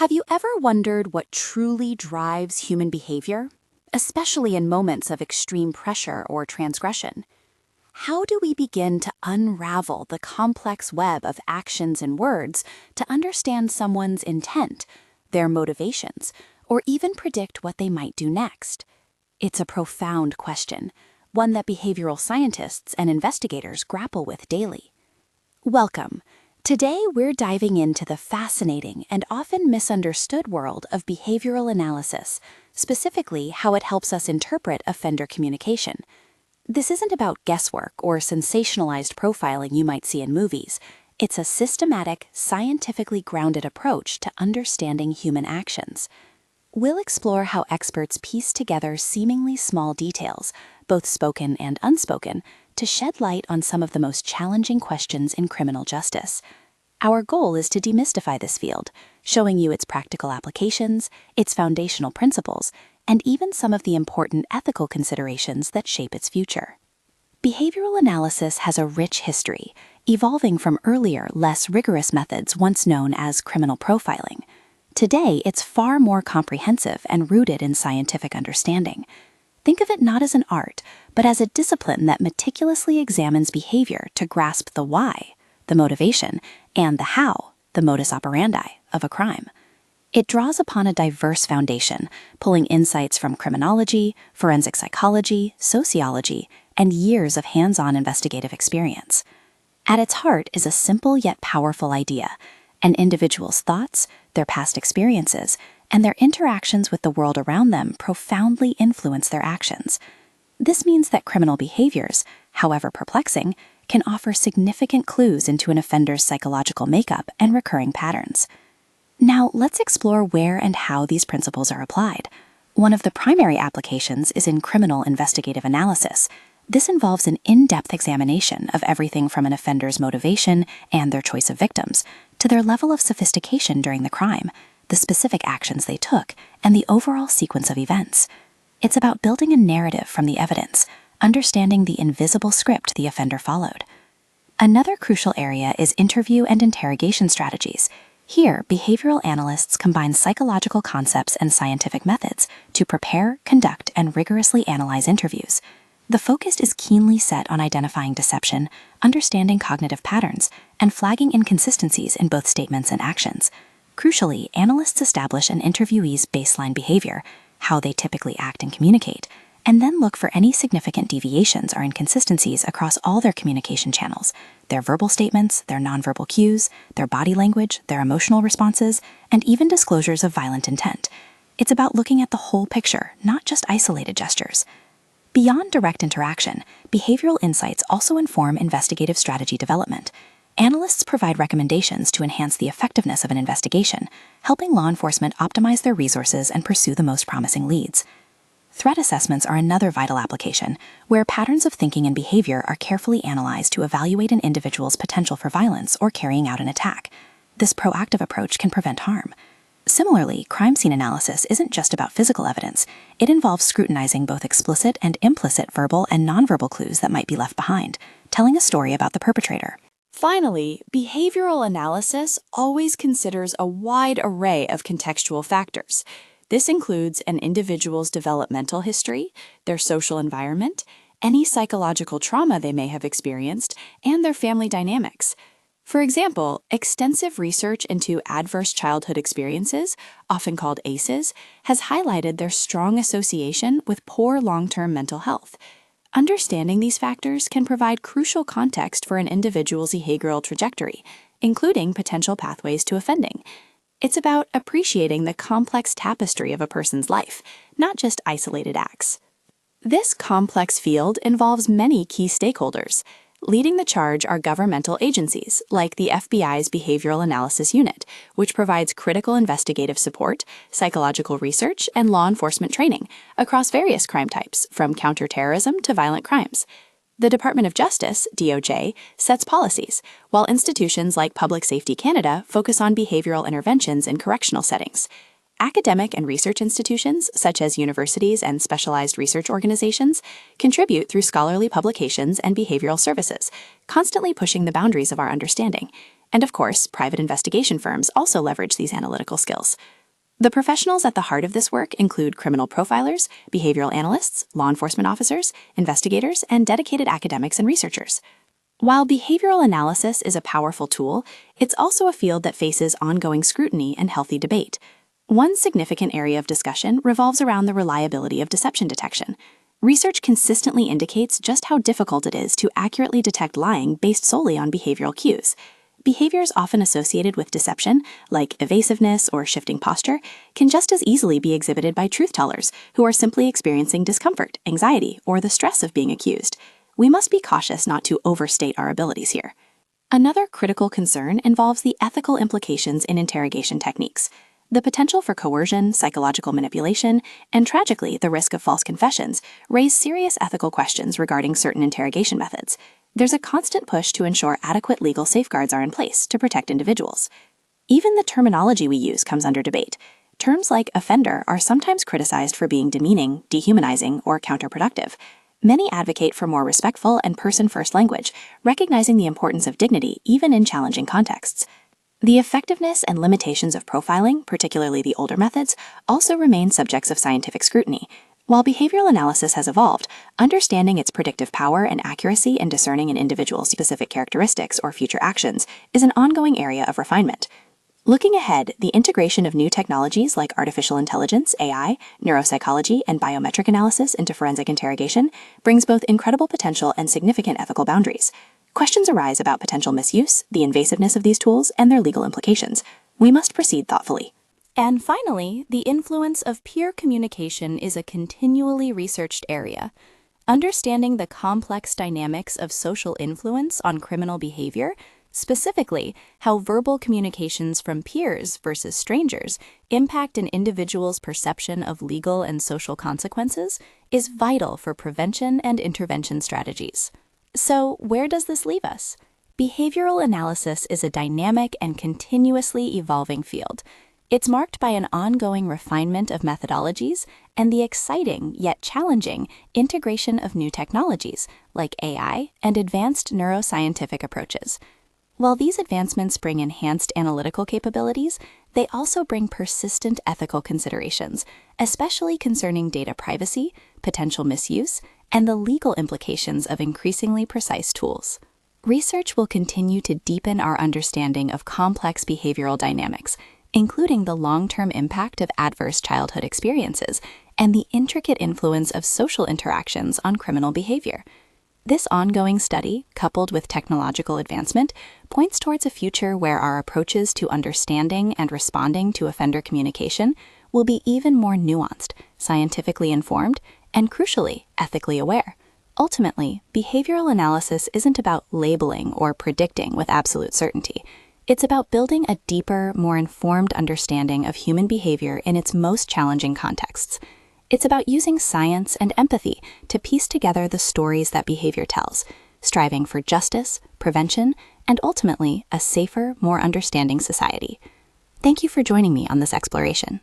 Have you ever wondered what truly drives human behavior, especially in moments of extreme pressure or transgression? How do we begin to unravel the complex web of actions and words to understand someone's intent, their motivations, or even predict what they might do next? It's a profound question, one that behavioral scientists and investigators grapple with daily. Welcome. Today, we're diving into the fascinating and often misunderstood world of behavioral analysis, specifically how it helps us interpret offender communication. This isn't about guesswork or sensationalized profiling you might see in movies. It's a systematic, scientifically grounded approach to understanding human actions. We'll explore how experts piece together seemingly small details, both spoken and unspoken, to shed light on some of the most challenging questions in criminal justice. Our goal is to demystify this field, showing you its practical applications, its foundational principles, and even some of the important ethical considerations that shape its future. Behavioral analysis has a rich history, evolving from earlier, less rigorous methods once known as criminal profiling. Today, it's far more comprehensive and rooted in scientific understanding. Think of it not as an art, but as a discipline that meticulously examines behavior to grasp the why, the motivation, and the how, the modus operandi, of a crime. It draws upon a diverse foundation, pulling insights from criminology, forensic psychology, sociology, and years of hands-on investigative experience. At its heart is a simple yet powerful idea: an individual's thoughts, their past experiences, and their interactions with the world around them profoundly influence their actions. This means that criminal behaviors, however perplexing, can offer significant clues into an offender's psychological makeup and recurring patterns. Now, let's explore where and how these principles are applied. One of the primary applications is in criminal investigative analysis. This involves an in-depth examination of everything from an offender's motivation and their choice of victims, to their level of sophistication during the crime, the specific actions they took, and the overall sequence of events. It's about building a narrative from the evidence, understanding the invisible script the offender followed. Another crucial area is interview and interrogation strategies. Here, behavioral analysts combine psychological concepts and scientific methods to prepare, conduct, and rigorously analyze interviews. The focus is keenly set on identifying deception, understanding cognitive patterns, and flagging inconsistencies in both statements and actions. Crucially, analysts establish an interviewee's baseline behavior, how they typically act and communicate, and then look for any significant deviations or inconsistencies across all their communication channels: their verbal statements, their nonverbal cues, their body language, their emotional responses, and even disclosures of violent intent. It's about looking at the whole picture, not just isolated gestures. Beyond direct interaction, behavioral insights also inform investigative strategy development. Analysts provide recommendations to enhance the effectiveness of an investigation, helping law enforcement optimize their resources and pursue the most promising leads. Threat assessments are another vital application, where patterns of thinking and behavior are carefully analyzed to evaluate an individual's potential for violence or carrying out an attack. This proactive approach can prevent harm. Similarly, crime scene analysis isn't just about physical evidence. It involves scrutinizing both explicit and implicit verbal and nonverbal clues that might be left behind, telling a story about the perpetrator. Finally, behavioral analysis always considers a wide array of contextual factors. This includes an individual's developmental history, their social environment, any psychological trauma they may have experienced, and their family dynamics. For example, extensive research into adverse childhood experiences, often called ACEs, has highlighted their strong association with poor long-term mental health. Understanding these factors can provide crucial context for an individual's behavioral trajectory, including potential pathways to offending. It's about appreciating the complex tapestry of a person's life, not just isolated acts. This complex field involves many key stakeholders. Leading the charge are governmental agencies, like the FBI's Behavioral Analysis Unit, which provides critical investigative support, psychological research, and law enforcement training across various crime types, from counterterrorism to violent crimes. The Department of Justice, DOJ, sets policies, while institutions like Public Safety Canada focus on behavioral interventions in correctional settings. Academic and research institutions, such as universities and specialized research organizations, contribute through scholarly publications and behavioral services, constantly pushing the boundaries of our understanding. And of course, private investigation firms also leverage these analytical skills. The professionals at the heart of this work include criminal profilers, behavioral analysts, law enforcement officers, investigators, and dedicated academics and researchers. While behavioral analysis is a powerful tool, it's also a field that faces ongoing scrutiny and healthy debate. One significant area of discussion revolves around the reliability of deception detection. Research consistently indicates just how difficult it is to accurately detect lying based solely on behavioral cues. Behaviors often associated with deception, like evasiveness or shifting posture, can just as easily be exhibited by truth-tellers who are simply experiencing discomfort, anxiety, or the stress of being accused. We must be cautious not to overstate our abilities here. Another critical concern involves the ethical implications in interrogation techniques. The potential for coercion, psychological manipulation, and tragically, the risk of false confessions raise serious ethical questions regarding certain interrogation methods. There's a constant push to ensure adequate legal safeguards are in place to protect individuals. Even the terminology we use comes under debate. Terms like offender are sometimes criticized for being demeaning, dehumanizing, or counterproductive. Many advocate for more respectful and person-first language, recognizing the importance of dignity even in challenging contexts. The effectiveness and limitations of profiling, particularly the older methods, also remain subjects of scientific scrutiny. While behavioral analysis has evolved, understanding its predictive power and accuracy in discerning an individual's specific characteristics or future actions is an ongoing area of refinement. Looking ahead, the integration of new technologies like artificial intelligence, AI, neuropsychology, and biometric analysis into forensic interrogation brings both incredible potential and significant ethical boundaries. Questions arise about potential misuse, the invasiveness of these tools, and their legal implications. We must proceed thoughtfully. And finally, the influence of peer communication is a continually researched area. Understanding the complex dynamics of social influence on criminal behavior, specifically how verbal communications from peers versus strangers impact an individual's perception of legal and social consequences, is vital for prevention and intervention strategies. So, where does this leave us? Behavioral analysis is a dynamic and continuously evolving field. It's marked by an ongoing refinement of methodologies and the exciting, yet challenging, integration of new technologies like AI and advanced neuroscientific approaches. While these advancements bring enhanced analytical capabilities, they also bring persistent ethical considerations, especially concerning data privacy, potential misuse, and the legal implications of increasingly precise tools. Research will continue to deepen our understanding of complex behavioral dynamics, including the long-term impact of adverse childhood experiences and the intricate influence of social interactions on criminal behavior. This ongoing study, coupled with technological advancement, points towards a future where our approaches to understanding and responding to offender communication will be even more nuanced, scientifically informed, and crucially, ethically aware. Ultimately, behavioral analysis isn't about labeling or predicting with absolute certainty. It's about building a deeper, more informed understanding of human behavior in its most challenging contexts. It's about using science and empathy to piece together the stories that behavior tells, striving for justice, prevention, and ultimately a safer, more understanding society. Thank you for joining me on this exploration.